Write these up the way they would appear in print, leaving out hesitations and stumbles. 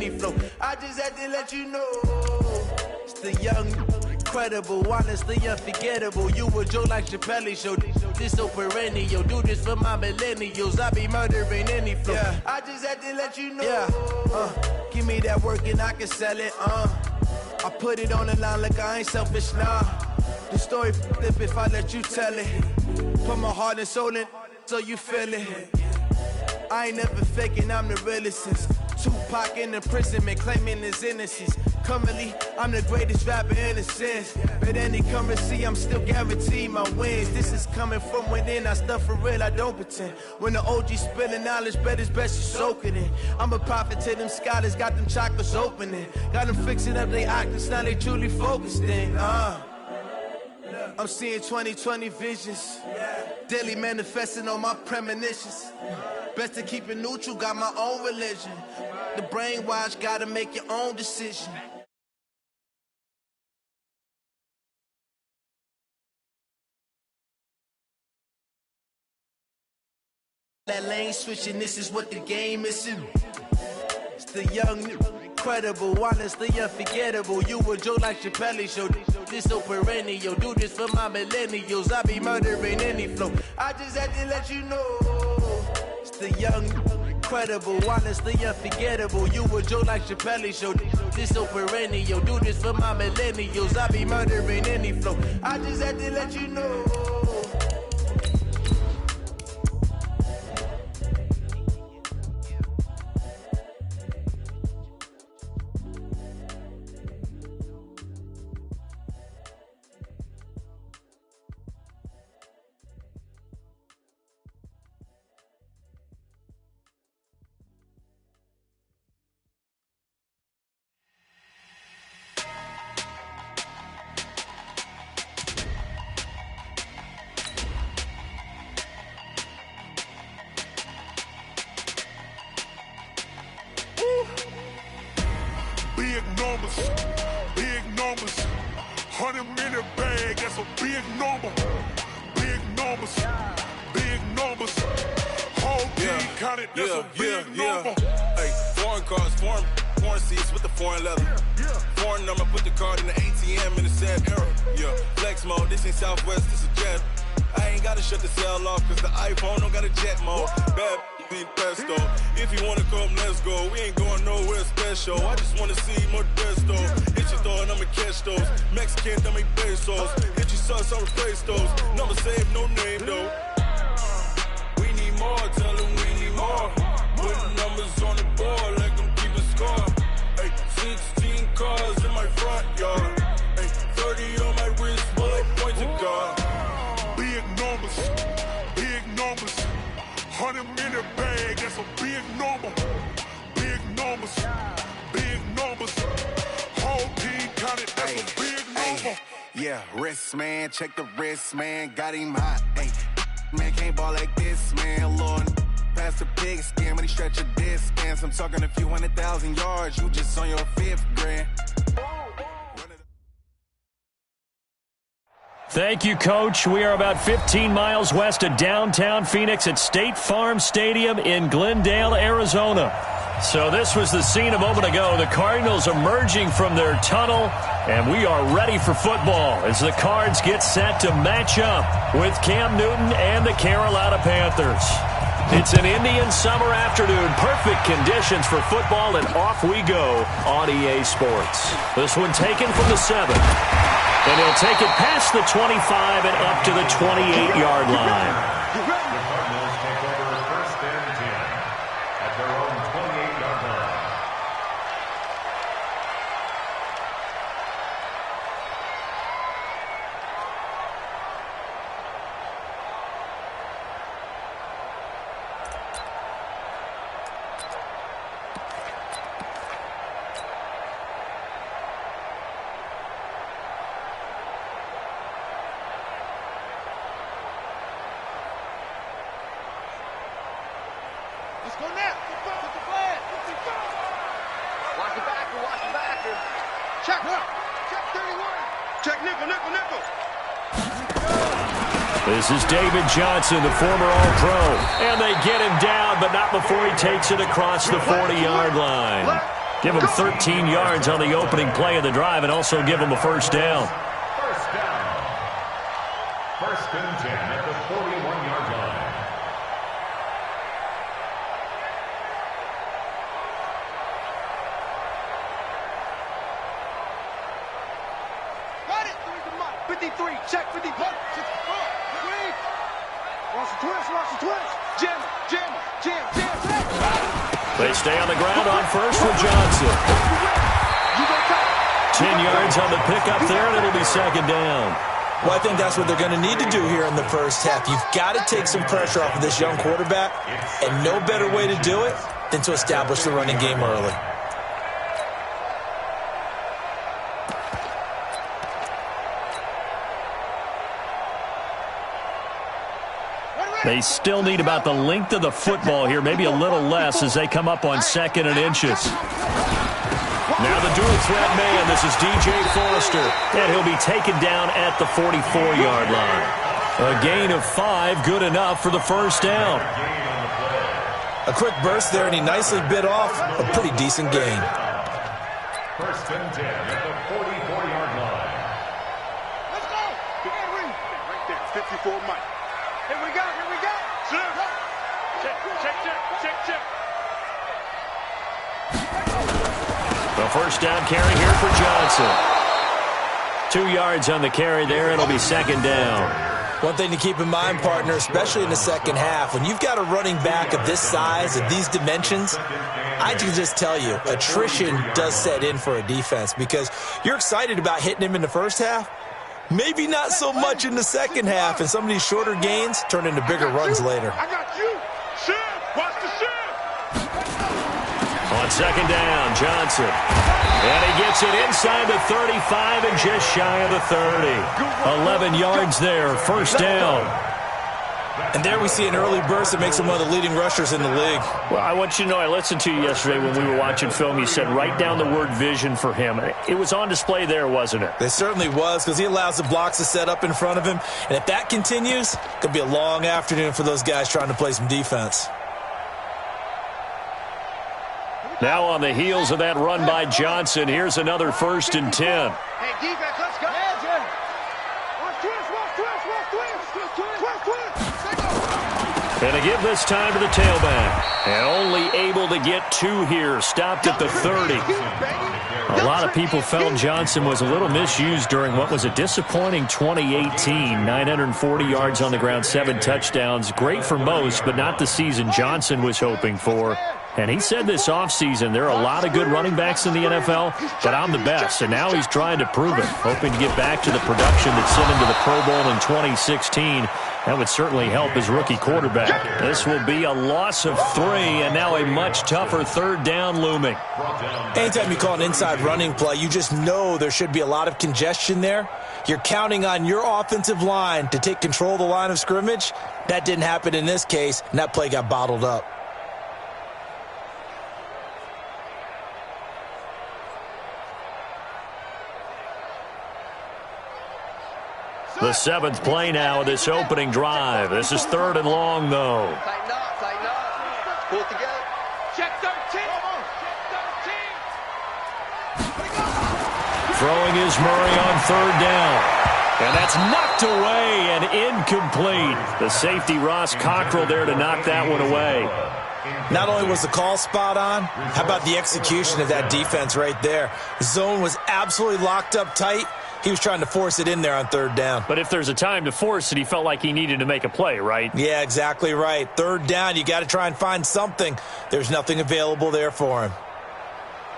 any flow. I just had to let you know. It's the young, incredible, honestly unforgettable. You a joke like Chappelle show. This so perennial. Do this for my millennials. I be murdering any flow. Yeah. I just had to let you know. Yeah. Give me that work and I can sell it. I put it on the line like I ain't selfish, nah. The story flip if I let you tell it. Put my heart and soul in so you feel it. I ain't never faking, I'm the realest since Tupac in imprisonment, claiming his innocence. Currently, I'm the greatest rapper in a sense. But any currency, I'm still guaranteed my wins. This is coming from within, I stuff for real, I don't pretend. When the OG spilling knowledge, bet it's best you soak it in. I'm a prophet to them scholars, got them chakras opening. Got them fixing up they octaves, now they truly focused in. I'm seeing 2020 visions. Daily manifesting on my premonitions. Best to keep it neutral, got my own religion. The brainwash, gotta make your own decision. That lane switching, this is what the game is in. It's the young, incredible, honestly unforgettable. You a joke like Chappelle show. This so perennial. Do this for my millennials. I be murdering any flow. I just had to let you know. It's the young, incredible, honestly unforgettable. You a joke like Chappelle show. This so perennial. Do this for my millennials. I be murdering any flow. I just had to let you know. Big numbers, 100-minute bag, that's a big number. Big numbers, whole team counted, that's a big number. Hey, foreign cars, foreign seats with the foreign leather. Foreign number, put the card in the ATM in the sad era. Yeah, flex mode, this ain't Southwest, this a jet. I ain't gotta shut the cell off, cause the iPhone don't got a jet mode. Bad pesto. If you wanna come, let's go. We ain't going nowhere special. I just wanna see more pesto. Hit your thought, I'ma catch those. Mexican, dame pesos. Hit your sauce, I'll replace those. Number save, no name though. We need more, tell them we need more. Putting numbers on the board, like them keeping score. Hey, 16 cars in my front yard. Hey, 30 on my wrist, while I point to God. Big numbers, 100-minute bag, that's a big number. Big numbers, whole team counted, that's a big number. Yeah, wrist man, check the wrist man, got him hot. Ay, man can't ball like this, man. Lord, past the pig skin, but he stretch a distance. I'm talking a few 100,000 yards, you just on your 5th grand. Thank you, Coach. We are about 15 miles west of downtown Phoenix at State Farm Stadium in Glendale, Arizona. So this was the scene a moment ago. The Cardinals emerging from their tunnel, and we are ready for football as the Cards get set to match up with Cam Newton and the Carolina Panthers. It's an Indian summer afternoon. Perfect conditions for football, and off we go on EA Sports. This one taken from the 7. And he'll take it past the 25 and up to the 28-yard line. This is David Johnson, the former All-Pro. And they get him down, but not before he takes it across the 40-yard line. Give them 13 yards on the opening play of the drive and also give them a first down. First down. First and 10 at the 41-yard line. Got it. 53. Check 54. 64. Watch the twist. Jam. They stay on the ground on first with Johnson. 10 yards on the pickup there, and it'll be second down. Well, I think that's what they're going to need to do here in the first half. You've got to take some pressure off of this young quarterback, and no better way to do it than to establish the running game early. They still need about the length of the football here, maybe a little less as they come up on second and inches. Now the dual threat man, this is DJ Forrester, and he'll be taken down at the 44-yard line. A gain of 5, good enough for the first down. A quick burst there, and he nicely bit off a pretty decent gain. First and 10 at the 44-yard line. Let's go. Right there, 54 Mike. Here we go. Check. The first down carry here for Johnson. 2 yards on the carry there. It'll be second down. One thing to keep in mind, partner, especially in the second half, when you've got a running back of this size, of these dimensions, I can just tell you, attrition does set in for a defense because you're excited about hitting him in the first half. Maybe not so much in the second half, and some of these shorter gains turn into bigger runs later. I got you. Shift. Watch the shift. On second down, Johnson. And he gets it inside the 35 and just shy of the 30. 11 yards there, first down. And there we see an early burst that makes him one of the leading rushers in the league. Well, I want you to know, I listened to you yesterday when we were watching film. You said write down the word vision for him. It was on display there, wasn't it? It certainly was, because he allows the blocks to set up in front of him. And if that continues, it could be a long afternoon for those guys trying to play some defense. Now on the heels of that run by Johnson, here's another first and 10. Hey, defense, let's go. And to give this time to the tailback. And only able to get 2 here. Stopped at the 30. A lot of people felt Johnson was a little misused during what was a disappointing 2018. 940 yards on the ground, 7 touchdowns. Great for most, but not the season Johnson was hoping for. And he said this offseason, there are a lot of good running backs in the NFL, but I'm the best. And now he's trying to prove it, hoping to get back to the production that sent him to the Pro Bowl in 2016. That would certainly help his rookie quarterback. This will be a loss of 3, and now a much tougher third down looming. Anytime you call an inside running play, you just know there should be a lot of congestion there. You're counting on your offensive line to take control of the line of scrimmage. That didn't happen in this case, and that play got bottled up. The 7th play now of this opening drive. This is 3rd and long, though. Tighten up. Pull it together. Check 13. Throwing is Murray on 3rd down. And that's knocked away and incomplete. The safety, Ross Cockrell, there to knock that one away. Not only was the call spot on, how about the execution of that defense right there? The zone was absolutely locked up tight. He was trying to force it in there on 3rd down. But if there's a time to force it, he felt like he needed to make a play, right? Yeah, exactly right. 3rd down, you got to try and find something. There's nothing available there for him.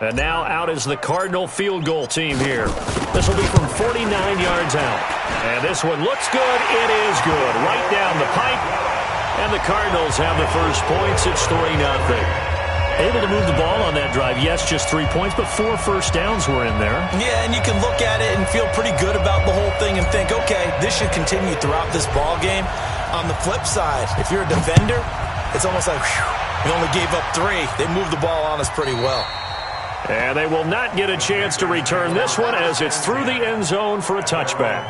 And now out is the Cardinal field goal team here. This will be from 49 yards out. And this one looks good. It is good. Right down the pipe. And the Cardinals have the first points. It's 3-0. Able to move the ball on that drive. Yes, just 3 points, but 4 first downs were in there. Yeah, and you can look at it and feel pretty good about the whole thing and think, okay, this should continue throughout this ball game. On the flip side, if you're a defender, it's almost like, whew, we only gave up 3. They moved the ball on us pretty well. And they will not get a chance to return this one as it's through the end zone for a touchback.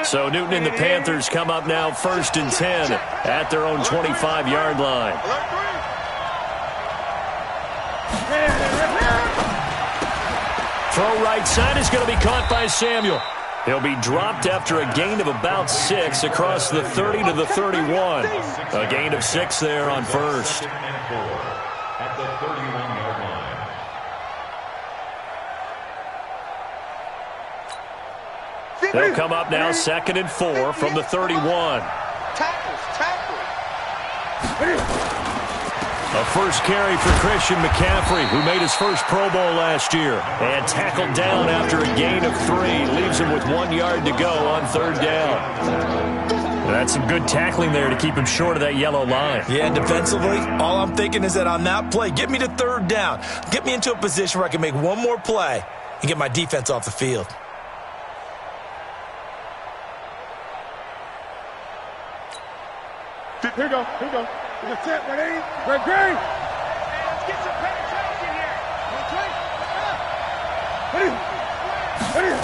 So Newton and the Panthers come up now 1st and 10 at their own 25-yard line. Throw right side is going to be caught by Samuel. He'll be dropped after a gain of about 6 across the 30 to the 31. A gain of 6 there on first. At the 31-yard line. They'll come up now 2nd and 4 from the 31. A first carry for Christian McCaffrey, who made his first Pro Bowl last year. And tackled down after a gain of 3. Leaves him with 1 yard to go on 3rd down. That's some good tackling there to keep him short of that yellow line. Yeah, and defensively, all I'm thinking is that on that play, get me to 3rd down. Get me into a position where I can make one more play and get my defense off the field. Here we go. That's it. Ready? Greg. Let's get some penetration here. Ready?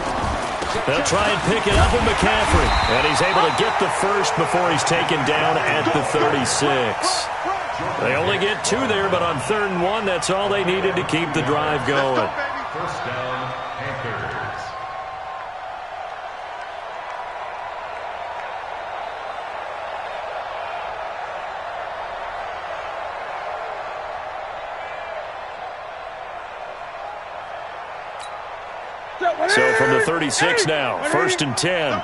They'll try and pick it up with McCaffrey. And he's able to get the first before he's taken down at the 36. They only get 2 there, but on 3rd and 1, that's all they needed to keep the drive going. First down, Panthers. So from the 36 now, 1st and 10. Double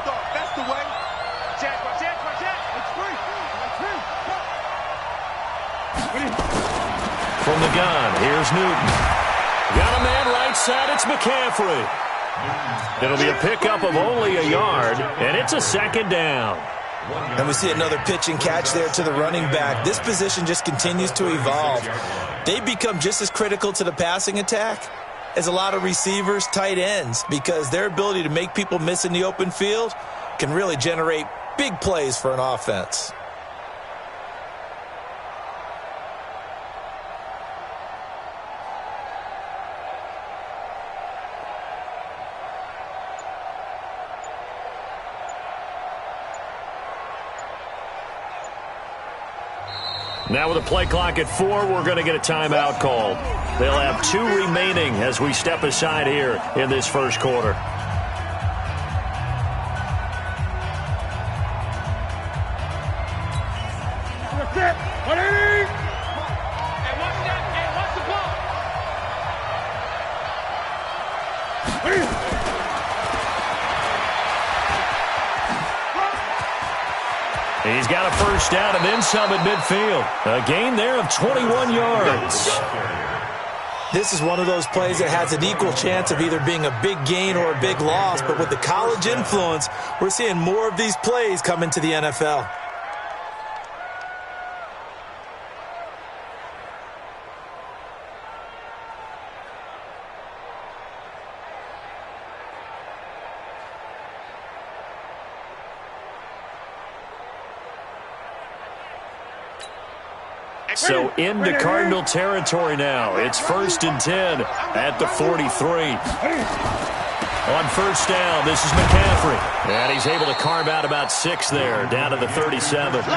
dog. That's the way. Jack. From the gun, here's Newton. Got a man right side, it's McCaffrey. It'll be a pickup of only a yard, and it's a 2nd down. And we see another pitch and catch there to the running back. This position just continues to evolve. They become just as critical to the passing attack as a lot of receivers, tight ends, because their ability to make people miss in the open field can really generate big plays for an offense. Now with a play clock at 4, we're going to get a timeout called. They'll have 2 remaining as we step aside here in this first quarter. He's got a first down and then some at midfield. A gain there of 21 yards. This is one of those plays that has an equal chance of either being a big gain or a big loss, but with the college influence, we're seeing more of these plays come into the NFL. So into Cardinal territory now. It's 1st and 10 at the 43. On first down, this is McCaffrey. And he's able to carve out about 6 there, down to the 37. All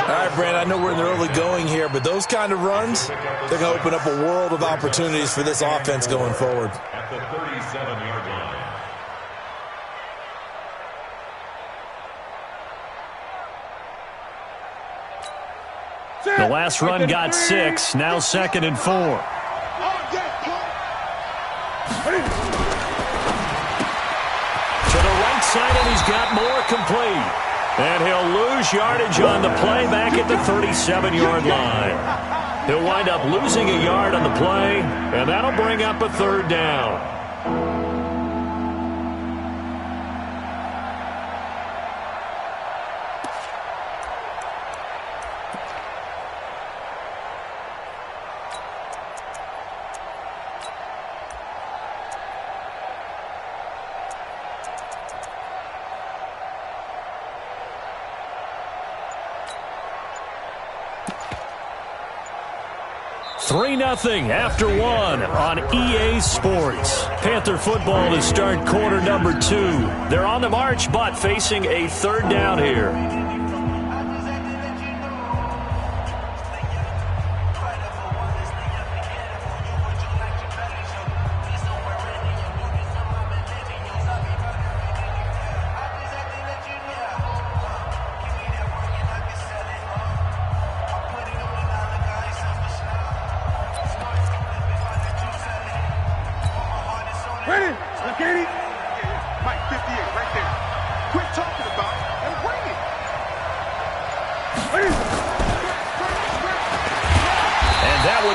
right, Brand, I know we're in the early going here, but those kind of runs, they're going to open up a world of opportunities for this offense going forward. At the 37-yard line. The last run got 6, now 2nd and 4. To the right side, and he's got more complete. And he'll lose yardage on the play back at the 37-yard line. He'll wind up losing a yard on the play, and that'll bring up a 3rd down. 3-0 after one on EA Sports. Panther football to start quarter number 2. They're on the march, but facing a third down here.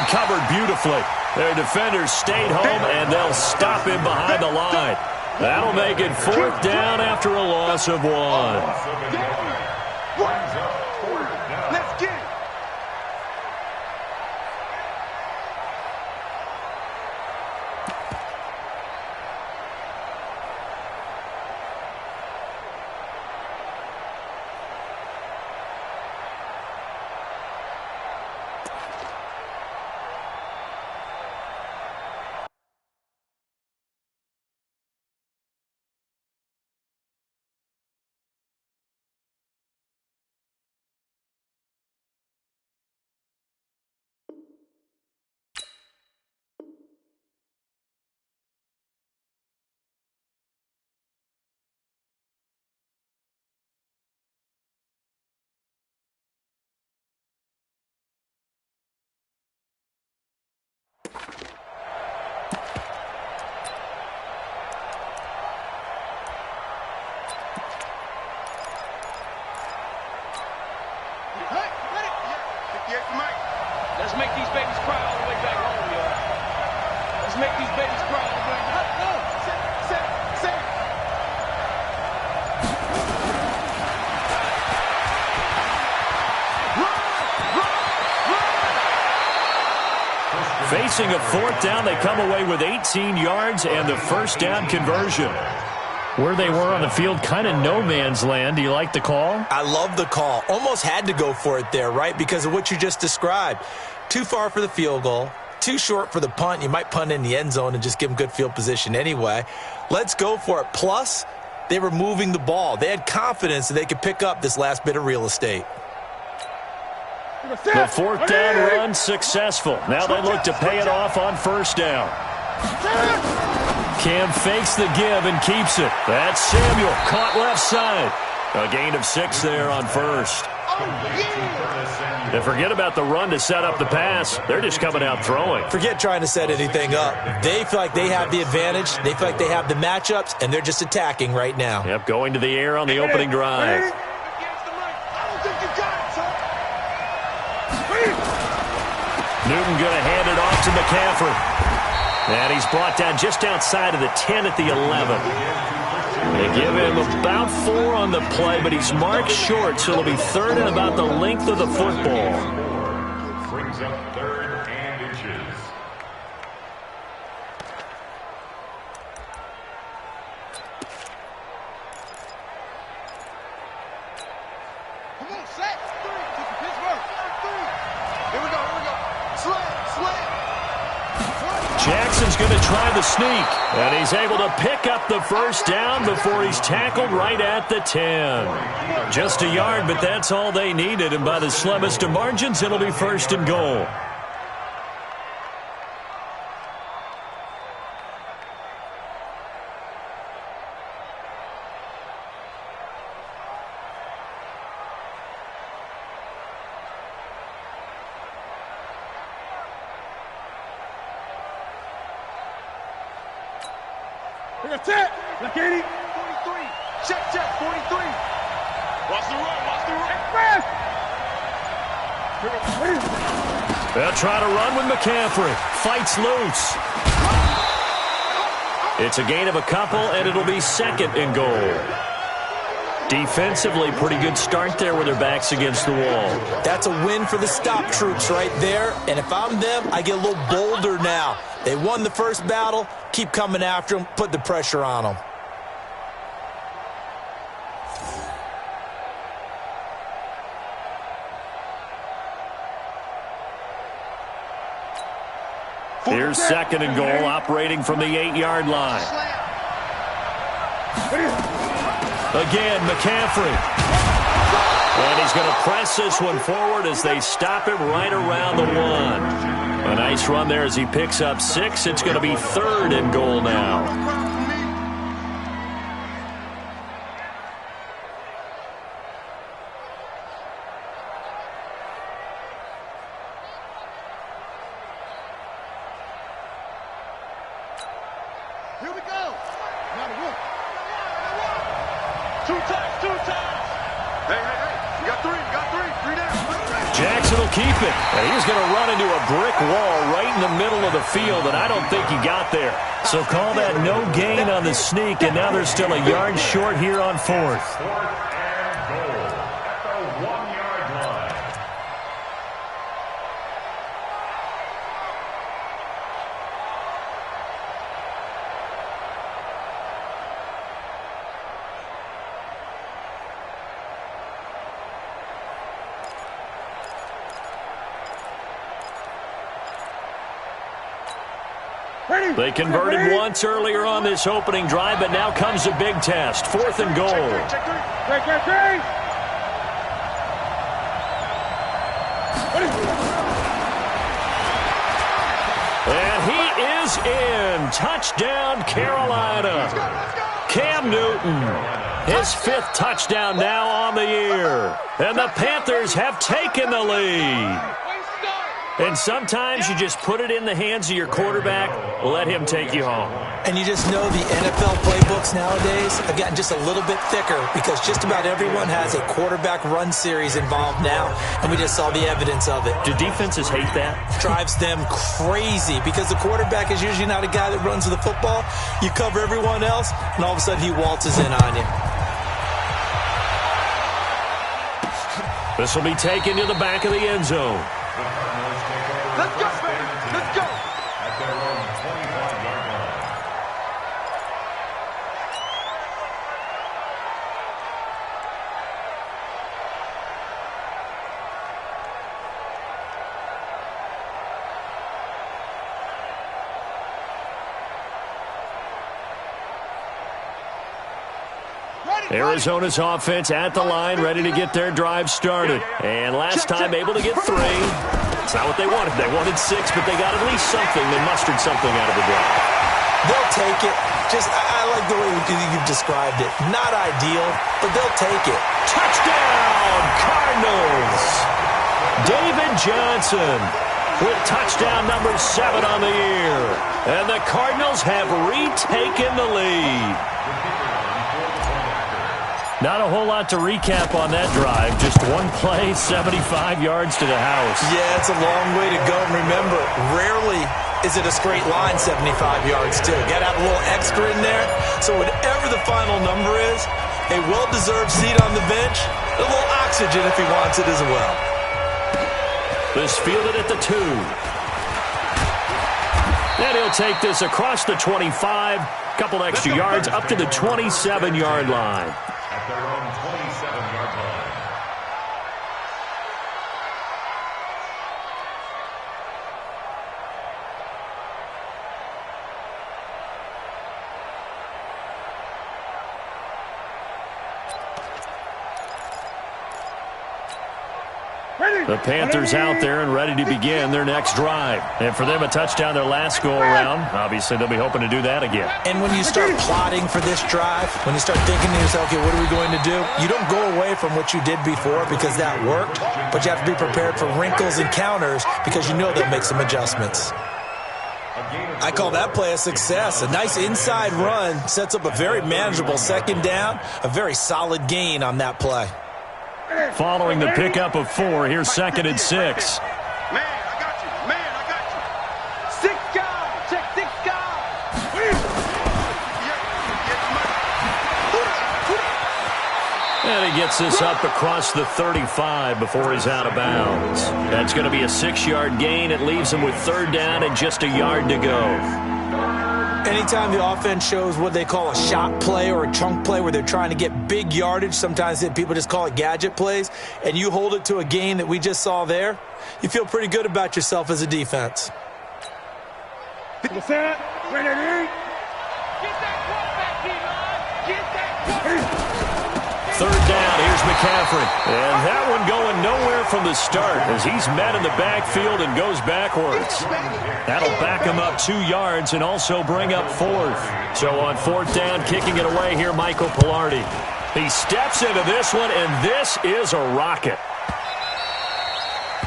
Covered beautifully. Their defenders stayed home, and they'll stop him behind the line. That'll make it 4th down after a loss of 1. Let's get it. Let's make these babies cry all the way back home, y'all. Let's make these babies cry all the way back home. Facing a 4th down, they come away with 18 yards and the first down conversion. Where they were on the field, kind of no man's land. Do you like the call? I love the call. Almost had to go for it there, right? Because of what you just described. Too far for the field goal. Too short for the punt. You might punt in the end zone and just give them good field position anyway. Let's go for it. Plus, they were moving the ball. They had confidence that they could pick up this last bit of real estate. The 4th down run successful. Now they look to pay it off on 1st down. Cam fakes the give and keeps it. That's Samuel, caught left side. A gain of 6 there on 1st. And forget about the run to set up the pass. They're just coming out throwing. Forget trying to set anything up. They feel like they have the advantage. They feel like they have the matchups, and they're just attacking right now. Yep, going to the air on the opening drive. Newton going to hand it off to McCaffrey. And he's brought down just outside of the 10 at the 11. They give him about 4 on the play, but he's marked short, so it'll be 3rd and about the length of the football. Brings up 3rd and inches. Come on, set. Pittsburgh. Here we go. Slam. Jackson's going to try the sneak, and he's able to pick up the first down before he's tackled right at the 10. Just a yard, but that's all they needed, and by the slimmest of margins, it'll be 1st and goal. Look at it. 43. Check. 43. Watch the run. They'll try to run with McCaffrey. Fights loose. It's a gain of a couple, and it'll be 2nd and goal. Defensively, pretty good start there with their backs against the wall. That's a win for the stop troops right there. And if I'm them, I get a little bolder now. They won the first battle. Keep coming after them. Put the pressure on them. Here's second and goal, operating from the 8-yard line. Again, McCaffrey. And he's going to press this one forward as they stop him right around the 1. A nice run there as he picks up 6. It's going to be third and goal now. He's going to run into a brick wall right in the middle of the field, and I don't think he got there. So call that no gain on the sneak, and now they're still a yard short here on fourth. Fourth and goal at the 1-yard line. They converted once earlier on this opening drive, but now comes a big test. Fourth and goal. And he is in. Touchdown, Carolina. Cam Newton, his 5th touchdown now on the year. And the Panthers have taken the lead. And sometimes you just put it in the hands of your quarterback, let him take you home. And you just know the NFL playbooks nowadays have gotten just a little bit thicker because just about everyone has a quarterback run series involved now, and we just saw the evidence of it. Do defenses hate that? Drives them crazy because the quarterback is usually not a guy that runs with the football. You cover everyone else, and all of a sudden he waltzes in on you. This will be taken to the back of the end zone. Let's go, baby. Let's go. At their own 25-yard line. Arizona's offense at the line, ready to get their drive started. And last time able to get 3. It's not what they wanted. They wanted 6, but they got at least something. They mustered something out of the drive. They'll take it. I like the way you've described it. Not ideal, but they'll take it. Touchdown, Cardinals! David Johnson with touchdown number 7 on the year. And the Cardinals have retaken the lead. Not a whole lot to recap on that drive. Just one play, 75 yards to the house. Yeah, it's a long way to go. And remember, rarely is it a straight line 75 yards, too. Got to have a little extra in there. So whatever the final number is, a well-deserved seat on the bench, a little oxygen if he wants it as well. This fielded at the 2. And he'll take this across the 25. Couple extra yards up to the 27-yard line. At their own 27-yard line. The Panthers out there and ready to begin their next drive. And for them, a touchdown their last go-around. Obviously, they'll be hoping to do that again. And when you start plotting for this drive, when you start thinking to yourself, okay, what are we going to do? You don't go away from what you did before because that worked, but you have to be prepared for wrinkles and counters because you know they'll make some adjustments. I call that play a success. A nice inside run sets up a very manageable second down, a very solid gain on that play. Following the pickup of 4, here's 2nd and 6. Man, I got you. Man, I got you. 6 guys. Check 6 guys. And he gets this up across the 35 before he's out of bounds. That's going to be a 6-yard gain. It leaves him with 3rd down and just a yard to go. Anytime the offense shows what they call a shot play or a chunk play where they're trying to get big yardage, sometimes people just call it gadget plays, and you hold it to a gain that we just saw there, you feel pretty good about yourself as a defense. To the center. Ready to eat. Get that quarterback, D-line. Get that quarterback. Third down, here's McCaffrey. And that one going nowhere from the start as he's met in the backfield and goes backwards. That'll back him up 2 yards and also bring up fourth. So on fourth down, kicking it away here, Michael Pilardi. He steps into this one, and this is a rocket.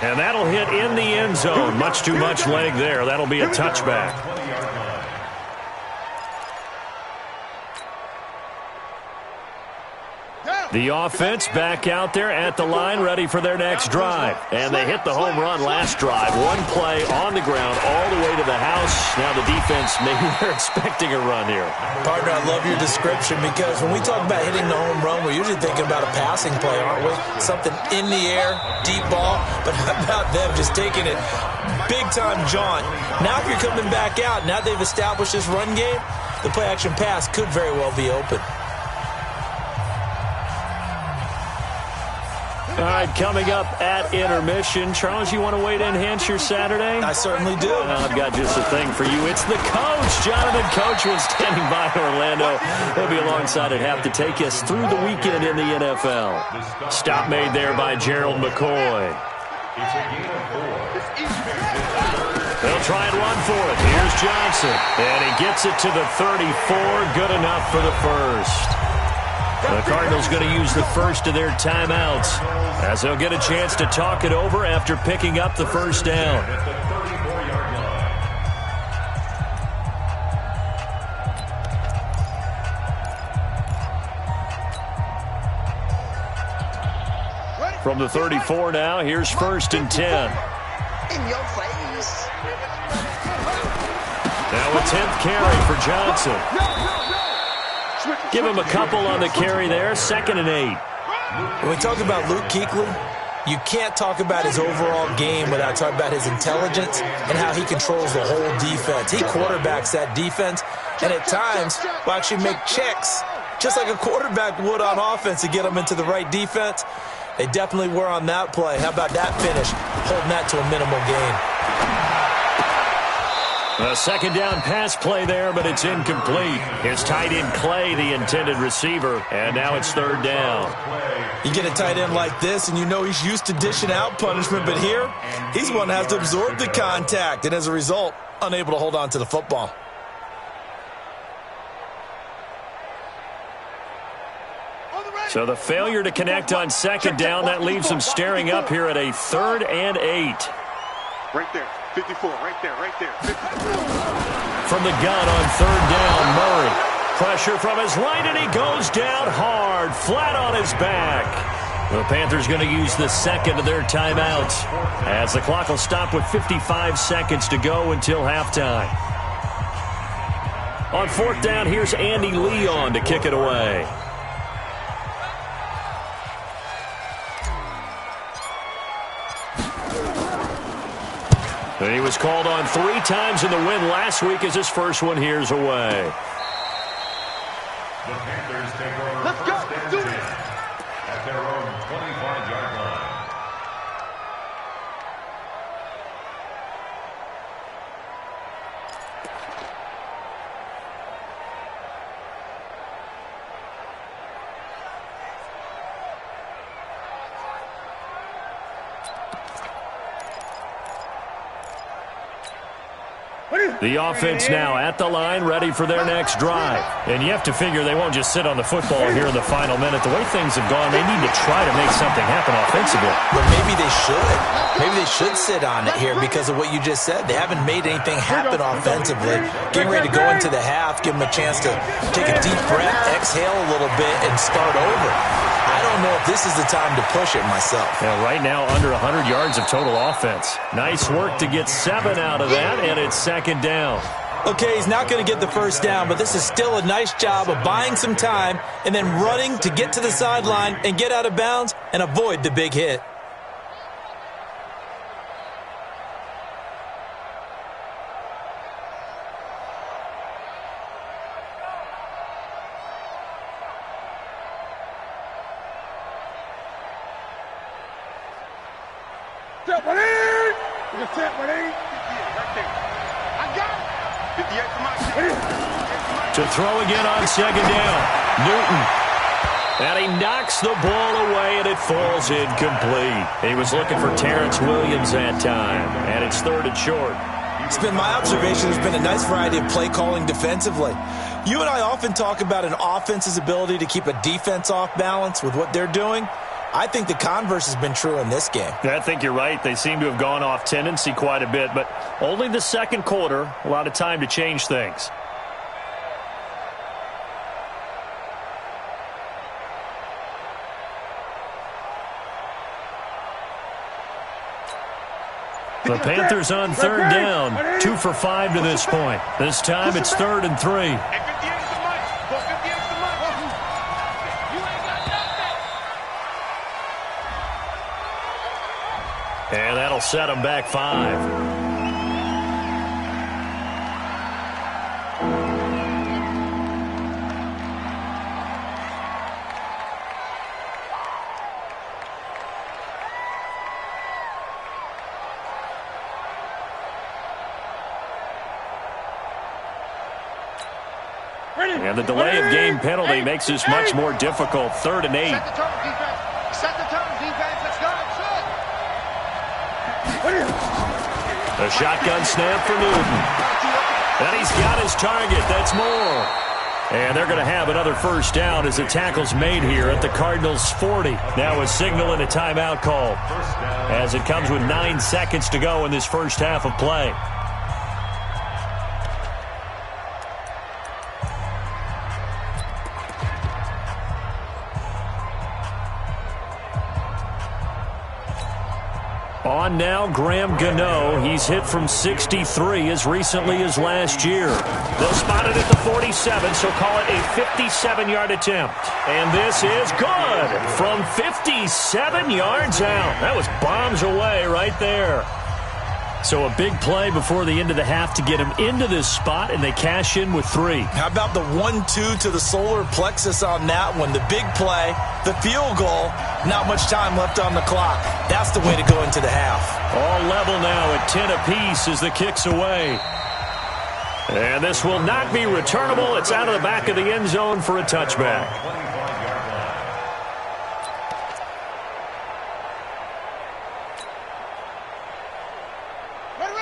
And that'll hit in the end zone. Much too much leg there. That'll be a touchback. The offense back out there at the line, ready for their next drive. And they hit the home run last drive. One play on the ground all the way to the house. Now the defense, maybe they're expecting a run here. Partner, I love your description because when we talk about hitting the home run, we're usually thinking about a passing play, aren't we? Something in the air, deep ball. But how about them just taking it big-time jaunt? Now if you're coming back out, now they've established this run game, the play-action pass could very well be open. All right, coming up at intermission. Charles, you want to wait to enhance your Saturday? I certainly do. I've got just a thing for you. It's the coach, Jonathan Coachman, standing by Orlando. He'll be alongside at half to take us through the weekend in the NFL. Stop made there by Gerald McCoy. They'll try and run for it. Here's Johnson. And he gets it to the 34. Good enough for the first. The Cardinals going to use the first of their timeouts as they'll get a chance to talk it over after picking up the first down. From the 34 now, here's 1st and 10. In your face. Now a 10th carry for Johnson. Give him a couple on the carry there. 2nd and 8. When we talk about Luke Kuechly, you can't talk about his overall game without talking about his intelligence and how he controls the whole defense. He quarterbacks that defense and at times will actually make checks just like a quarterback would on offense to get them into the right defense. They definitely were on that play. How about that finish? Holding that to a minimal gain. A second down pass play there, but it's incomplete. His tight end Clay, the intended receiver, and now it's 3rd down. You get a tight end like this, and you know he's used to dishing out punishment, but here, he's one that has to absorb the contact, and as a result, unable to hold on to the football. So the failure to connect on 2nd down, that leaves him staring up here at a 3rd and 8. Right there. 54, right there, right there. 54. From the gun on 3rd down, Murray. Pressure from his right, and he goes down hard, flat on his back. The Panthers going to use the 2nd of their timeouts as the clock will stop with 55 seconds to go until halftime. On 4th down, here's Andy Leon to kick it away. And he was called on 3 times in the win last week as his first one here's away. The Panthers take over. Let's go. Do it. At their own 25-yard line. The offense now at the line, ready for their next drive. And you have to figure they won't just sit on the football here in the final minute. The way things have gone, they need to try to make something happen offensively. But maybe they should. Maybe they should sit on it here because of what you just said. They haven't made anything happen offensively. Getting ready to go into the half, give them a chance to take a deep breath, exhale a little bit, and start over. I don't know if this is the time to push it myself. Yeah, right now, under 100 yards of total offense. Nice work to get 7 out of that, and it's 2nd down. Okay, he's not going to get the first down, but this is still a nice job of buying some time and then running to get to the sideline and get out of bounds and avoid the big hit. Step 1 in. Step 1 in. Right there. I got it. To throw again on second down. Newton. And he knocks the ball away, and it falls incomplete. He was looking for Terrence Williams that time, and it's third and short. It's been my observation there's been a nice variety of play calling defensively. You and I often talk about an offense's ability to keep a defense off balance with what they're doing. I think the converse has been true in this game. I think you're right. They seem to have gone off tendency quite a bit, but only the second quarter, a lot of time to change things. The Panthers on third down, 2 for 5 to this point. This time it's 3rd and 3. And that'll set them back 5. And the delay of game penalty makes this much more difficult. 3rd and 8. Set the tone, defense. Set the tone, defense. Let's go. A shotgun snap for Newton. And he's got his target. That's more. And they're going to have another first down as the tackle's made here at the Cardinals' 40. Now a signal and a timeout call as it comes with 9 seconds to go in this first half of play. On now, Graham Gano. He's hit from 63 as recently as last year. They'll spot it at the 47, so call it a 57-yard attempt. And this is good from 57 yards out. That was bombs away right there. So a big play before the end of the half to get him into this spot, and they cash in with 3. How about the 1-2 to the solar plexus on that one? The big play, the field goal, not much time left on the clock. That's the way to go into the half. All level now at 10 apiece as the kick's away. And this will not be returnable. It's out of the back of the end zone for a touchback.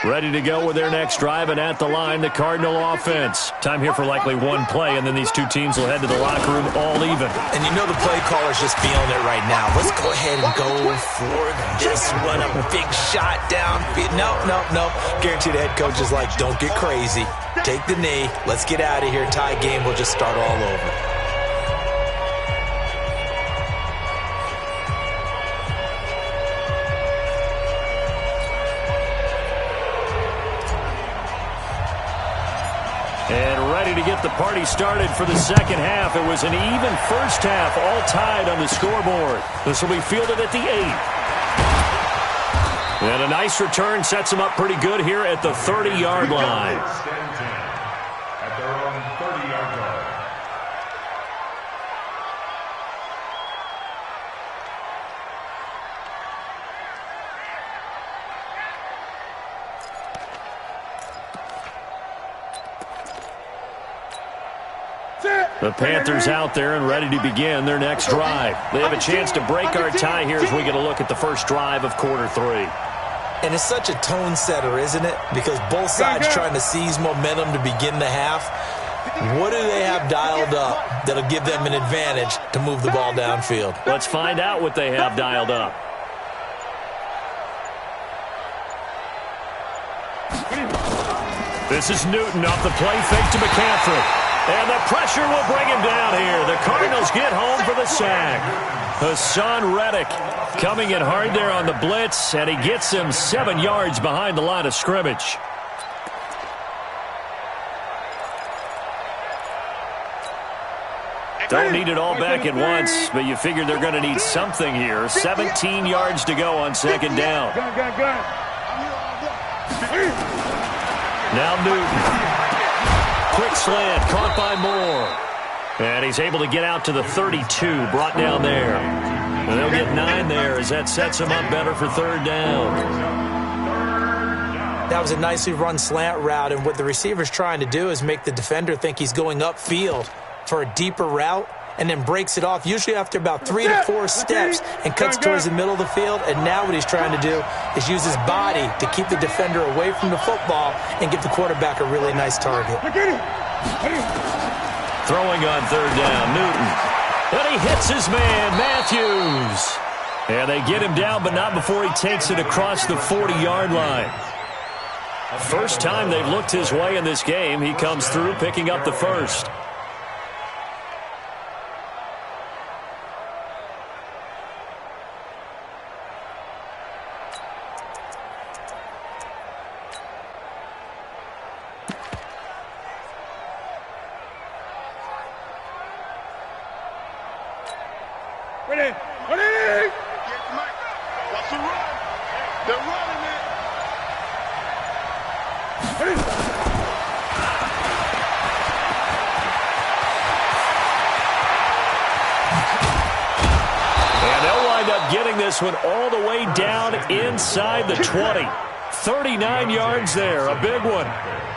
Ready to go with their next drive, and at the line, the Cardinal offense. Time here for likely one play, and then these two teams will head to the locker room all even. And you know the play caller's just feeling it right now. Let's go ahead and go for this one. A big shot down. Nope. Guaranteed the head coach is like, don't get crazy. Take the knee. Let's get out of here. Tie game. We'll just start all over. And ready to get the party started for the second half. It was an even first half, all tied on the scoreboard. This will be fielded at the 8. And a nice return sets them up pretty good here at the 30-yard line. At their own 30-yard line. The Panthers out there and ready to begin their next drive. They have a chance to break our tie here as we get a look at the first drive of quarter 3. And it's such a tone setter, isn't it? Because both sides trying to seize momentum to begin the half. What do they have dialed up that'll give them an advantage to move the ball downfield? Let's find out what they have dialed up. This is Newton off the play fake to McCaffrey. And the pressure will bring him down here. The Cardinals get home for the sack. Hassan Reddick coming in hard there on the blitz, and he gets him 7 yards behind the line of scrimmage. Don't need it all back at once, but you figure they're going to need something here. 17 yards to go on second down. Now Newton. Quick slant, caught by Moore. And he's able to get out to the 32, brought down there. And they'll get 9 there as that sets him up better for third down. That was a nicely run slant route, and what the receiver's trying to do is make the defender think he's going upfield for a deeper route, and then breaks it off, usually after about 3 to 4 steps, and cuts towards the middle of the field. And now what he's trying to do is use his body to keep the defender away from the football and give the quarterback a really nice target. Throwing on third down, Newton. And he hits his man, Matthews. And they get him down, but not before he takes it across the 40-yard line. First time they've looked his way in this game. He comes through, picking up the first. Ready. Ready. Get Mike. Watch the run. They're running it. Ready. And they'll wind up getting this one all the way down inside the 20. 39 yards there, a big one.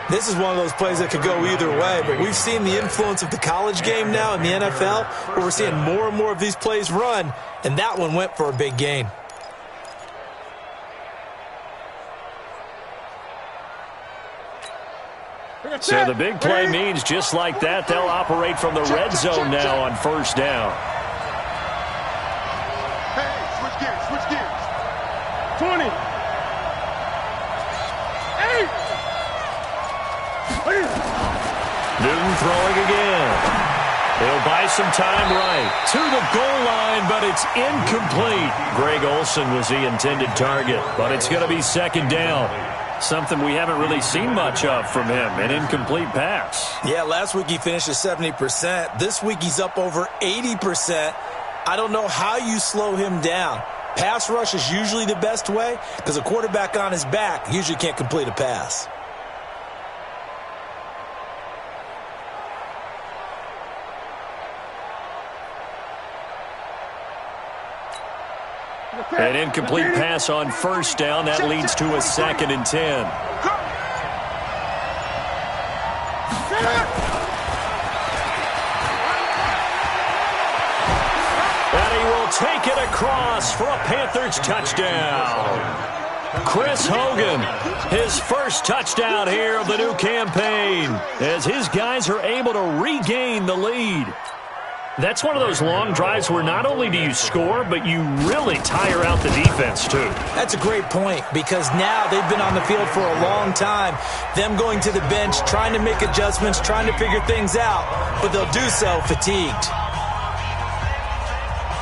This is one of those plays that could go either way, but we've seen the influence of the college game now in the NFL, where we're seeing more and more of these plays run, and that one went for a big gain. So the big play means just like that, they'll operate from the red zone now on first down. Hey, switch gears. 20. Newton throwing again. He'll buy some time right to the goal line, but it's incomplete. Greg Olsen was the intended target, but it's going to be second down. Something we haven't really seen much of from him, an incomplete pass. Yeah, last week he finished at 70%. This week he's up over 80%. I don't know how you slow him down. Pass rush is usually the best way because a quarterback on his back usually can't complete a pass. An incomplete pass on first down. That leads to a 2nd and 10. And he will take it across for a Panthers touchdown. Chris Hogan, his first touchdown here of the new campaign, as his guys are able to regain the lead. That's one of those long drives where not only do you score, but you really tire out the defense, too. That's a great point, because now they've been on the field for a long time. Them going to the bench, trying to make adjustments, trying to figure things out, but they'll do so fatigued.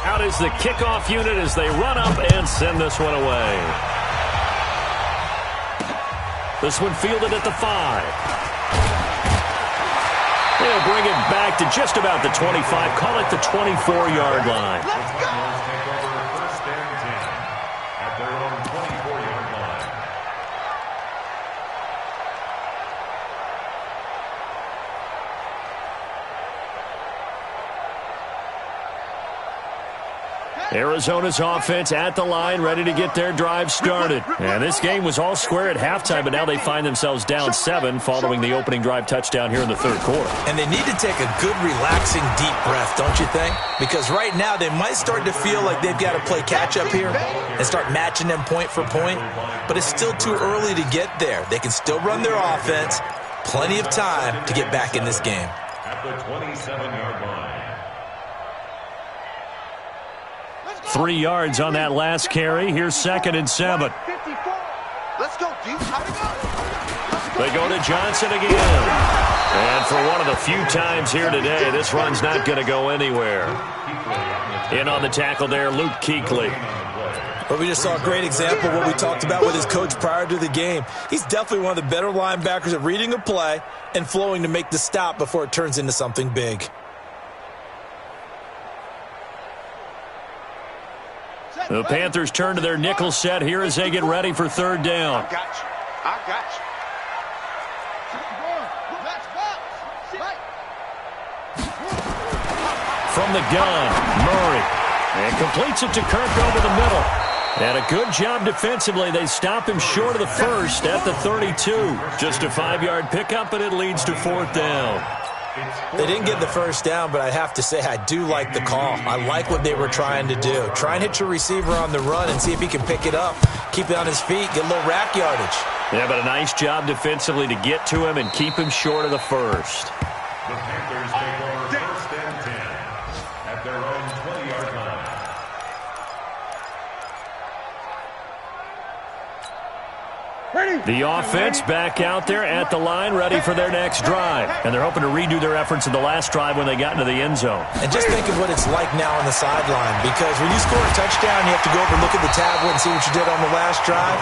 Out is the kickoff unit as they run up and send this one away. This one fielded at the 5. They'll bring it back to just about the 25. Call it the 24-yard line. Let's go! Take over first and 10 at their own 24-yard line. Arizona's offense at the line, ready to get their drive started. And this game was all square at halftime, but now they find themselves down 7 following the opening drive touchdown here in the third quarter. And they need to take a good, relaxing, deep breath, don't you think? Because right now they might start to feel like they've got to play catch-up here and start matching them point for point. But it's still too early to get there. They can still run their offense. Plenty of time to get back in this game. At the 27-yard line. 3 yards on that last carry. Here's 2nd and 7. Let's go, D. They go to Johnson again. And for one of the few times here today, this run's not going to go anywhere. In on the tackle there, Luke Kuechly. But we just saw a great example of what we talked about with his coach prior to the game. He's definitely one of the better linebackers at reading a play and flowing to make the stop before it turns into something big. The Panthers turn to their nickel set here as they get ready for third down. I got you. From the gun, Murray. And completes it to Kirk over the middle. And a good job defensively. They stop him short of the first at the 32. Just a 5-yard pickup, and it leads to 4th down. They didn't get the first down, but I have to say I do like the call. I like what they were trying to do. Try and hit your receiver on the run and see if he can pick it up, keep it on his feet, get a little rack yardage. Yeah, but a nice job defensively to get to him and keep him short of the first. The Panthers take over 1st and 10 at their own 20-yard line. The offense back out there at the line, ready for their next drive. And they're hoping to redo their efforts in the last drive when they got into the end zone. And just think of what it's like now on the sideline, because when you score a touchdown, you have to go over and look at the tablet and see what you did on the last drive.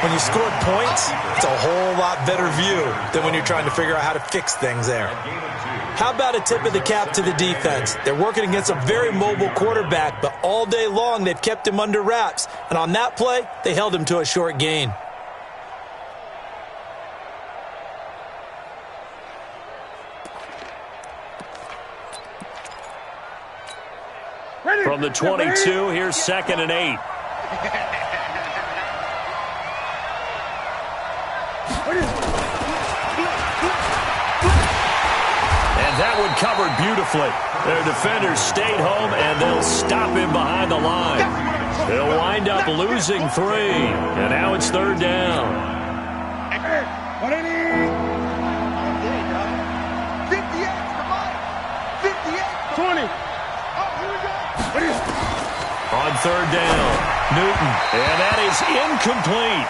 When you scored points, it's a whole lot better view than when you're trying to figure out how to fix things there. How about a tip of the cap to the defense? They're working against a very mobile quarterback, but all day long they've kept him under wraps. And on that play, they held him to a short gain. From the 22, here's 2nd and 8. And that one covered beautifully. Their defenders stayed home, and they'll stop him behind the line. They'll wind up losing 3, and now it's 3rd down. 20. On 3rd down, Newton, and that is incomplete.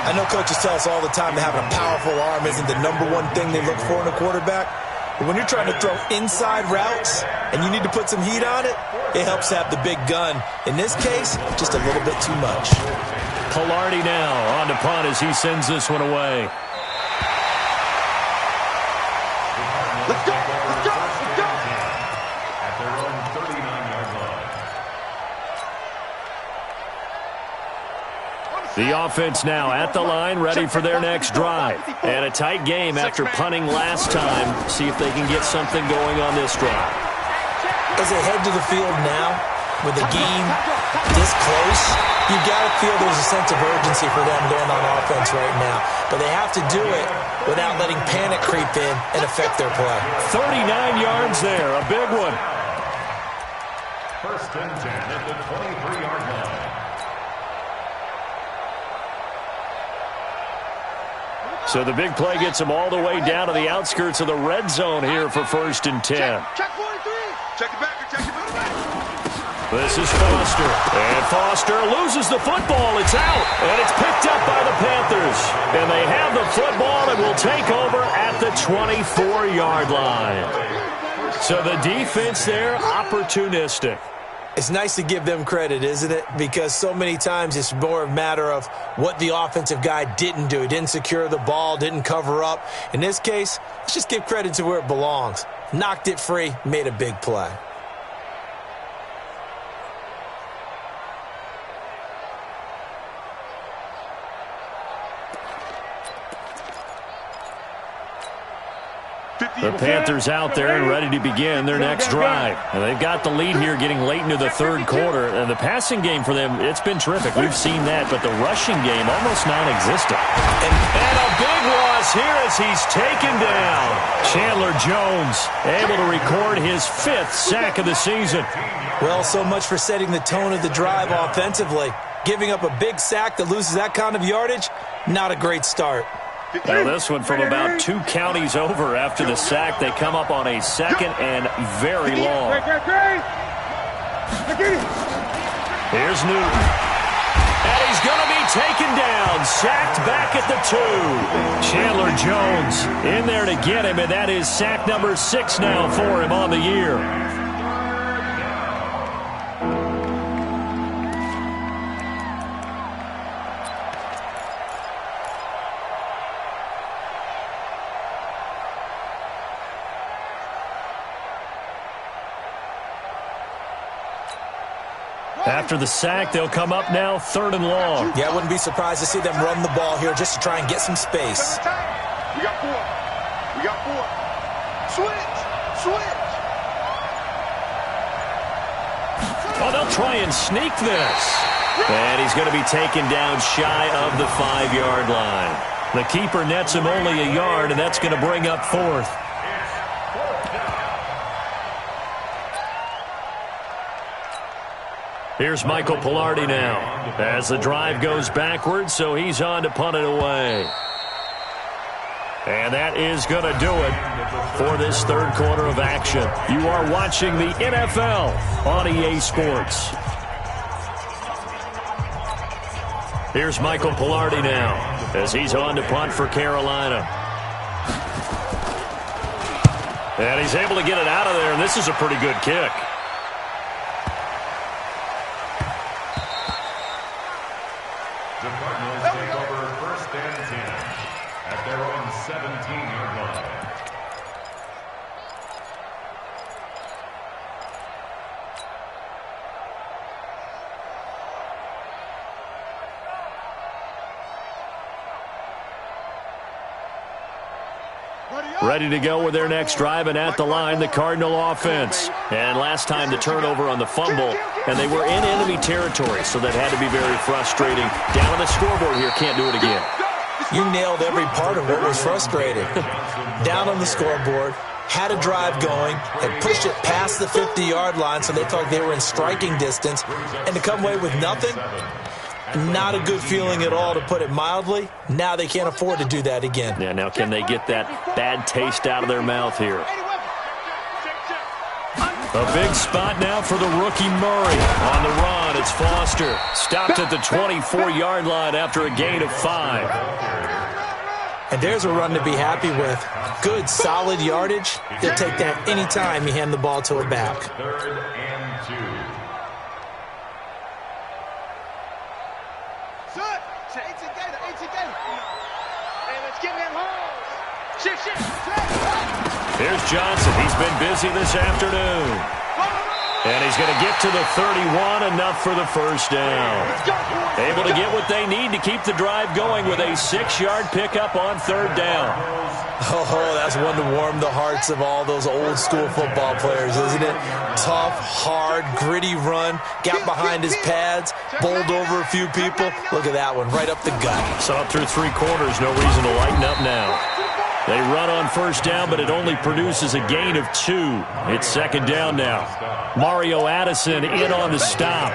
I know coaches tell us all the time that having a powerful arm isn't the #1 thing they look for in a quarterback. But when you're trying to throw inside routes and you need to put some heat on it, it helps to have the big gun. In this case, just a little bit too much. Pilardi now on to punt as he sends this one away. Let's go, let's go, let's go. At their own 39-yard line. The offense now at the line, ready for their next drive. And a tight game after punting last time. See if they can get something going on this drive. As they head to the field now, with the game this close, you've got to feel there's a sense of urgency for them going on offense right now. But they have to do it without letting panic creep in and affect their play. 39 yards there, a big one. 1st and 10 at the 23-yard line. So the big play gets them all the way down to the outskirts of the red zone here for 1st and 10. Check 43. Check it back or check it back. This is Foster. And Foster loses the football. It's out. And it's picked up by the Panthers. And they have the football and will take over at the 24-yard line. So the defense there, opportunistic. It's nice to give them credit, isn't it? Because so many times it's more a matter of what the offensive guy didn't do. He didn't secure the ball, didn't cover up. In this case, let's just give credit to where it belongs. Knocked it free, made a big play. The Panthers out there and ready to begin their next drive. And they've got the lead here getting late into the 3rd quarter. And the passing game for them, it's been terrific. We've seen that, but the rushing game almost non-existent. And a big loss here as he's taken down. Chandler Jones able to record his 5th sack of the season. Well, so much for setting the tone of the drive offensively. Giving up a big sack that loses that kind of yardage, not a great start. Now this one from about 2 counties over after the sack. They come up on a 2nd and very long. Here's Newton. And he's going to be taken down. Sacked back at the 2. Chandler Jones in there to get him, and that is sack number 6 now for him on the year. After the sack, they'll come up now 3rd and long. Yeah, I wouldn't be surprised to see them run the ball here just to try and get some space. We got 4. We got 4. Switch. Oh, they'll try and sneak this. And he's going to be taken down shy of the 5-yard line. The keeper nets him only a yard, and that's going to bring up 4th. Here's Michael Pilardi now as the drive goes backwards, so he's on to punt it away. And that is going to do it for this third quarter of action. You are watching the NFL on EA Sports. Here's Michael Pilardi now as he's on to punt for Carolina. And he's able to get it out of there, and this is a pretty good kick. The Cardinals take over 1st and 10 at their own 17-yard line. Ready to go with their next drive, and at the line, the Cardinal offense. And last time the turnover on the fumble, and they were in enemy territory, so that had to be very frustrating. Down on the scoreboard here, can't do it again. You nailed every part of what was frustrating. Down on the scoreboard, had a drive going, had pushed it past the 50-yard line, so they felt they were in striking distance, and to come away with nothing, not a good feeling at all, to put it mildly. Now they can't afford to do that again. Yeah, now can they get that bad taste out of their mouth here? A big spot now for the rookie Murray. On the run, it's Foster. Stopped at the 24-yard line after a gain of 5. And there's a run to be happy with. Good, solid yardage. They'll take that anytime you hand the ball to a back. 3rd and 2. Here's Johnson. He's been busy this afternoon. And he's going to get to the 31, enough for the first down. Able to get what they need to keep the drive going with a 6-yard pickup on 3rd down. Oh, that's one to warm the hearts of all those old-school football players, isn't it? Tough, hard, gritty run, got behind his pads, bowled over a few people. Look at that one, right up the gut. Saw it through 3 quarters, no reason to lighten up now. They run on 1st down, but it only produces a gain of 2. It's 2nd down now. Mario Addison in on the stop.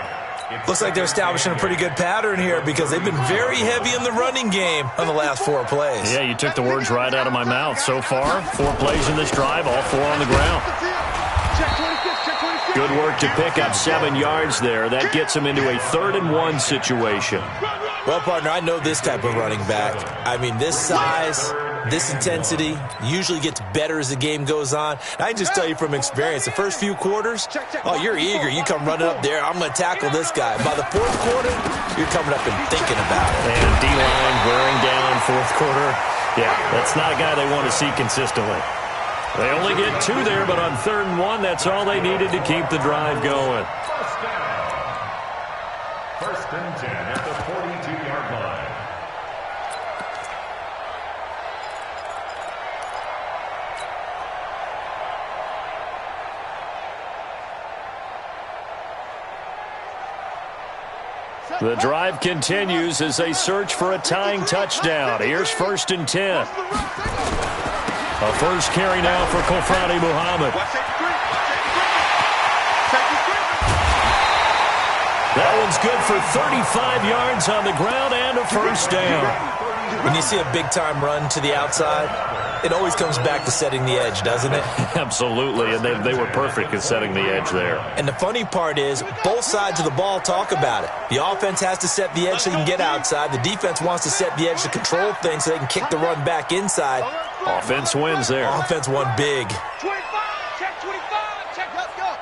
Looks like they're establishing a pretty good pattern here because they've been very heavy in the running game on the last 4 plays. Yeah, you took the words right out of my mouth. So far, 4 plays in this drive, all 4 on the ground. Good work to pick up 7 yards there. That gets them into a 3rd and 1 situation. Well, partner, I know this type of running back. I mean, this size, this intensity usually gets better as the game goes on. And I can just tell you from experience, the first few quarters, oh, you're eager. You come running up there, I'm going to tackle this guy. By the 4th quarter, you're coming up and thinking about it. And D-line wearing down 4th quarter. Yeah, that's not a guy they want to see consistently. They only get 2 there, but on 3rd and 1, that's all they needed to keep the drive going. 1st and 10 at the 42-yard line. The drive continues as they search for a tying touchdown. Here's 1st and 10. A first carry now for Kofrani Muhammad. That one's good for 35 yards on the ground and a 1st down. When you see a big-time run to the outside, it always comes back to setting the edge, doesn't it? Absolutely, and they were perfect at setting the edge there. And the funny part is, both sides of the ball talk about it. The offense has to set the edge so you can get outside. The defense wants to set the edge to control things so they can kick the run back inside. Offense wins there. Offense won big. 25, check 25, check, let's go.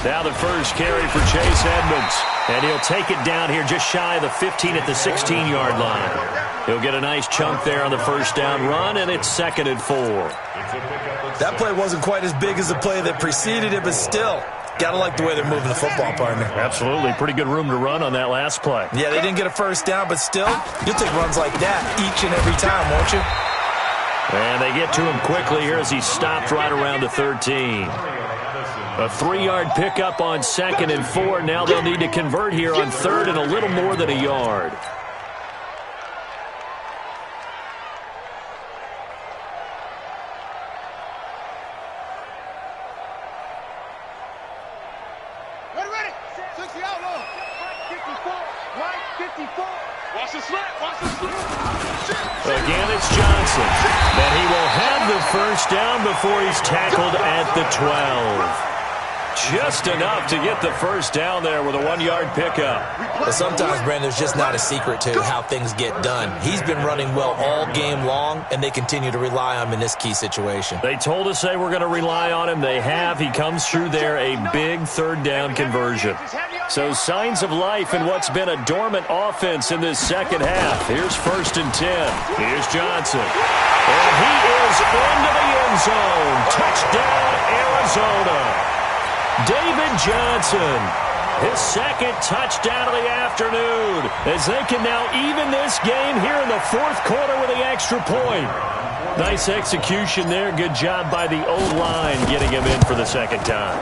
Now the first carry for Chase Edmonds. And he'll take it down here just shy of the 15 at the 16-yard line. He'll get a nice chunk there on the 1st down run, and it's 2nd and 4. That play wasn't quite as big as the play that preceded it, but still, gotta like the way they're moving the football, partner. Absolutely. Pretty good room to run on that last play. Yeah, they didn't get a 1st down, but still, you'll take runs like that each and every time, won't you? And they get to him quickly here as he stopped right around the 13. A 3-yard pickup on 2nd and 4. Now they'll need to convert here on 3rd and a little more than a yard. Ready. 60 out long. 54. Watch the slap. Again, it's Johnson. But he will have the first down before he's tackled at the 12. Just enough to get the first down there with a 1-yard pickup. But sometimes, Brandon, there's just not a secret to how things get done. He's been running well all game long, and they continue to rely on him in this key situation. They told us they were going to rely on him. They have. He comes through there, a big 3rd down conversion. So signs of life in what's been a dormant offense in this second half. Here's 1st and 10. Here's Johnson. And he is into the end zone. Touchdown, Arizona. David Johnson, his 2nd touchdown of the afternoon, as they can now even this game here in the 4th quarter with the extra point. Nice execution there. Good job by the O-line getting him in for the 2nd time.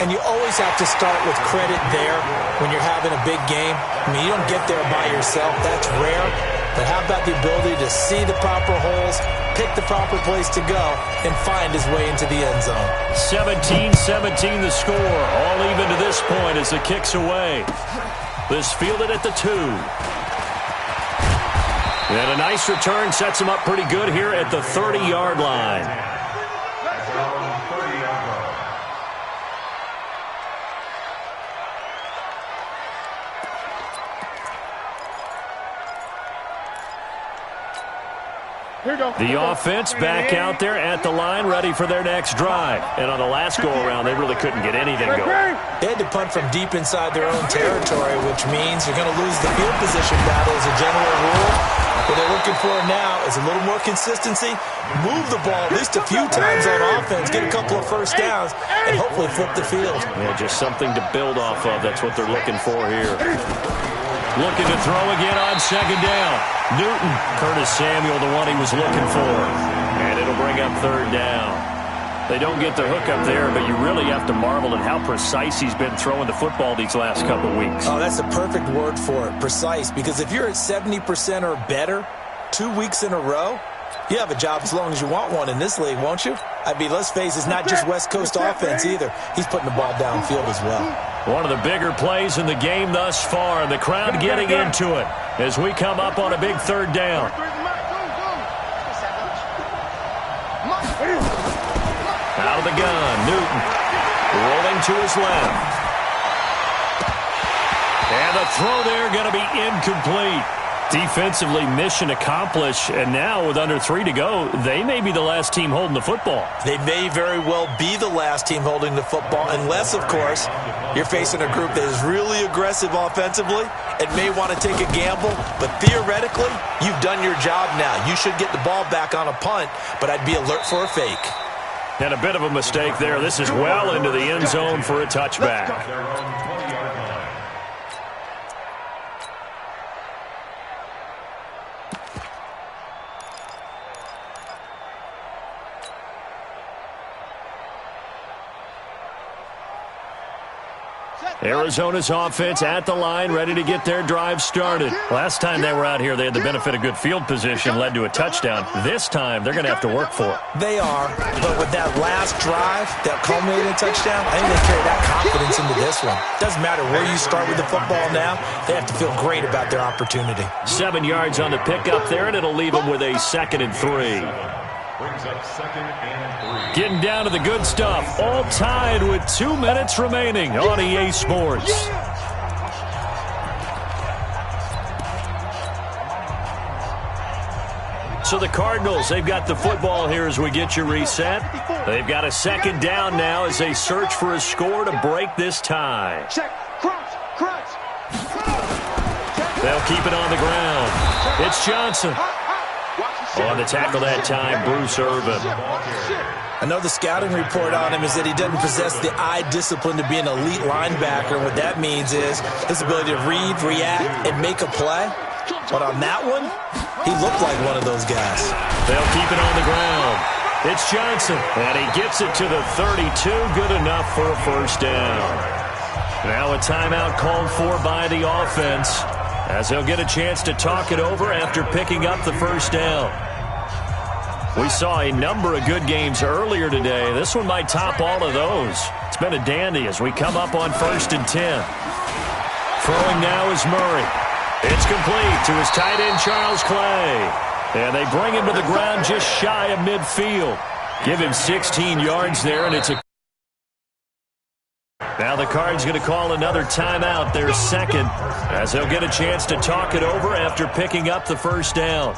And you always have to start with credit there when you're having a big game. I mean, you don't get there by yourself. That's rare. But how about the ability to see the proper holes, pick the proper place to go, and find his way into the end zone? 17-17 the score. All even to this point as the kick's away. This fielded at the 2. And a nice return sets him up pretty good here at the 30-yard line. The offense back out there at the line, ready for their next drive. And on the last go-around, they really couldn't get anything going. They had to punt from deep inside their own territory, which means you're going to lose the field position battle as a general rule. What they're looking for now is a little more consistency, move the ball at least a few times on offense, get a couple of first downs, and hopefully flip the field. Yeah, just something to build off of. That's what they're looking for here. Looking to throw again on 2nd down. Newton, Curtis Samuel, the one he was looking for. And it'll bring up 3rd down. They don't get the hook up there, but you really have to marvel at how precise he's been throwing the football these last couple weeks. Oh, that's a perfect word for it, precise, because if you're at 70% or better 2 weeks in a row, you have a job as long as you want one in this league, won't you? I mean, let's face it, it's not just West Coast offense either. He's putting the ball downfield as well. One of the bigger plays in the game thus far, and the crowd getting into it as we come up on a big 3rd down. Out of the gun, Newton rolling to his left. And the throw there going to be incomplete. Defensively, mission accomplished, and now with under 3 to go, they may be the last team holding the football. They may very well be the last team holding the football, unless, of course, you're facing a group that is really aggressive offensively and may want to take a gamble. But theoretically, you've done your job now. You should get the ball back on a punt, but I'd be alert for a fake. And a bit of a mistake there. This is well into the end zone for a touchback. Arizona's offense at the line, ready to get their drive started. Last time they were out here, they had the benefit of good field position, led to a touchdown. This time, they're going to have to work for it. They are, but with that last drive, that culminating touchdown, I think they carry that confidence into this one. Doesn't matter where you start with the football now, they have to feel great about their opportunity. 7 yards on the pickup there, and it'll leave them with a 2nd and 3. Brings up 2nd and 3. Getting down to the good stuff. All tied with 2 minutes remaining on EA Sports. So the Cardinals, they've got the football here as we get you reset. They've got a 2nd down now as they search for a score to break this tie. Check. Crunch. They'll keep it on the ground. It's Johnson. On the tackle that time, Bruce Irvin. I know the scouting report on him is that he doesn't possess the eye discipline to be an elite linebacker. What that means is his ability to read, react, and make a play. But on that one, he looked like one of those guys. They'll keep it on the ground. It's Johnson, and he gets it to the 32. Good enough for a first down. Now a timeout called for by the offense, as they'll get a chance to talk it over after picking up the first down. We saw a number of good games earlier today. This one might top all of those. It's been a dandy as we come up on 1st and 10. Throwing now is Murray. It's complete to his tight end, Charles Clay. And they bring him to the ground just shy of midfield. Give him 16 yards there, and it's a... Now the Cards going to call another timeout, their second, as they'll get a chance to talk it over after picking up the first down.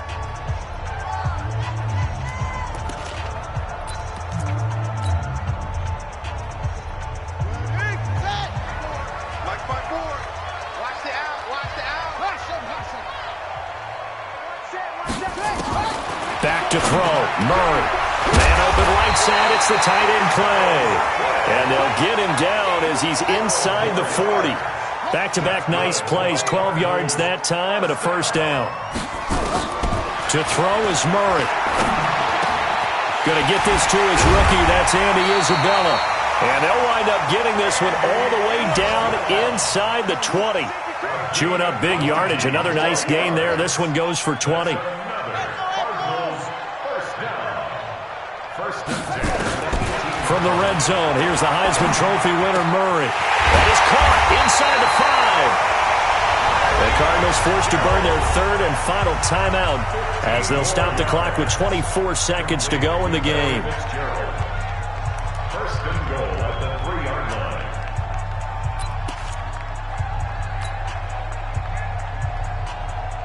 Back to throw. Murray. Man open right side. It's the tight end Clay. And they'll get him down as he's inside the 40. Back-to-back nice plays. 12 yards that time and a first down. To throw is Murray. Going to get this to his rookie. That's Andy Isabella. And they'll wind up getting this one all the way down inside the 20. Chewing up big yardage. Another nice gain there. This one goes for 20. From the red zone, here's the Heisman Trophy winner, Murray. That is caught inside the 5. The Cardinals forced to burn their third and final timeout as they'll stop the clock with 24 seconds to go in the game. First and goal at the 3-yard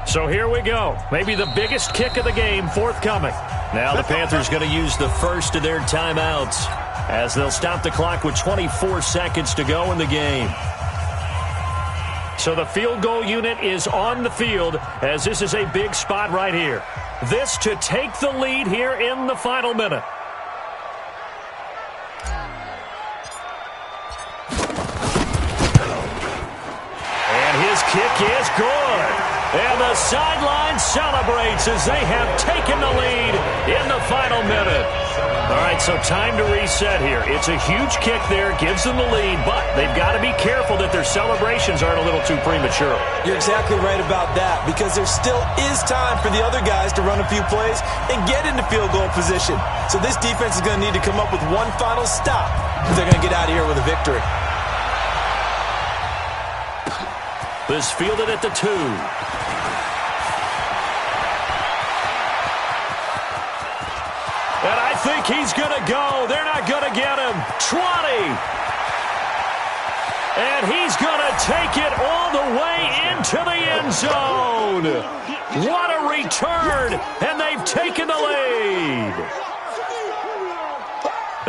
line. So here we go. Maybe the biggest kick of the game forthcoming. Now the Panthers going to use the first of their timeouts as they'll stop the clock with 24 seconds to go in the game. So the field goal unit is on the field as this is a big spot right here. This to take the lead here in the final minute. And his kick is good. And the sideline celebrates as they have taken the lead in the final minute. All right, so time to reset here. It's a huge kick there, gives them the lead, but they've got to be careful that their celebrations aren't a little too premature. You're exactly right about that, because there still is time for the other guys to run a few plays and get into field goal position. So this defense is going to need to come up with one final stop if they're going to get out of here with a victory. This fielded at the 2. And I think he's going to go. They're not going to get him. 20. And he's going to take it all the way into the end zone. What a return. And they've taken the lead.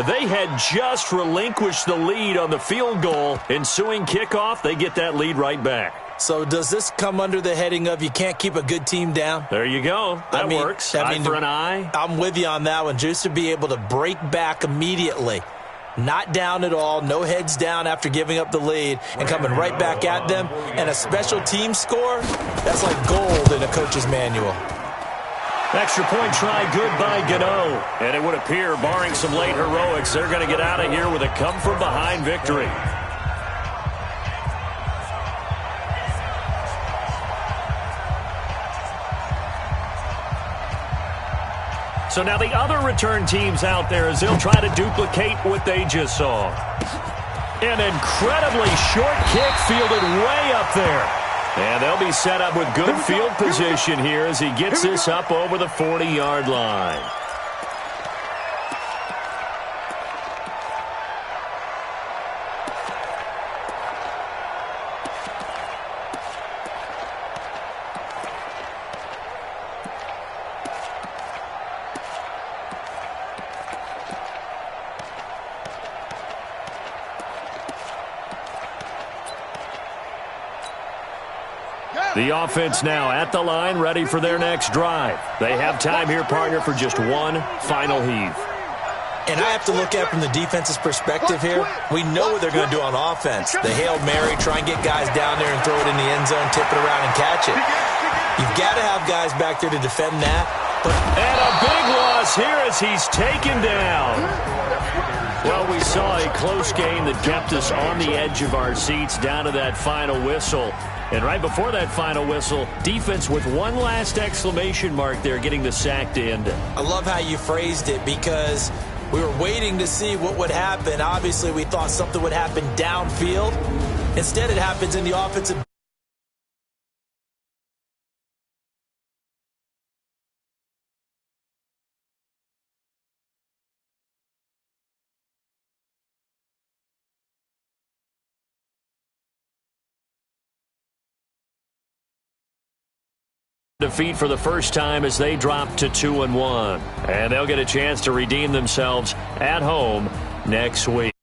They had just relinquished the lead on the field goal. Ensuing kickoff, they get that lead right back. So does this come under the heading of you can't keep a good team down? There you go. That works. Eye for an eye. I'm with you on that one. Just to be able to break back immediately. Not down at all. No heads down after giving up the lead and coming right back at them. And a special team score, that's like gold in a coach's manual. Extra point try good by Gano. And it would appear, barring some late heroics, they're going to get out of here with a come-from-behind victory. So now the other return teams out there as they'll try to duplicate what they just saw. An incredibly short kick fielded way up there. And they'll be set up with good field position here as he gets this up over the 40-yard line. The offense now at the line, ready for their next drive. They have time here, partner, for just one final heave. And I have to look at from the defense's perspective here. We know what they're going to do on offense. The Hail Mary, try and get guys down there and throw it in the end zone, tip it around and catch it. You've got to have guys back there to defend that. And a big loss here as he's taken down. Well, we saw a close game that kept us on the edge of our seats down to that final whistle. And right before that final whistle, defense with one last exclamation mark there, getting the sack to end it. I love how you phrased it because we were waiting to see what would happen. Obviously, we thought something would happen downfield. Instead, it happens in the offensive defeat for the first time as they drop to 2-1. And they'll get a chance to redeem themselves at home next week.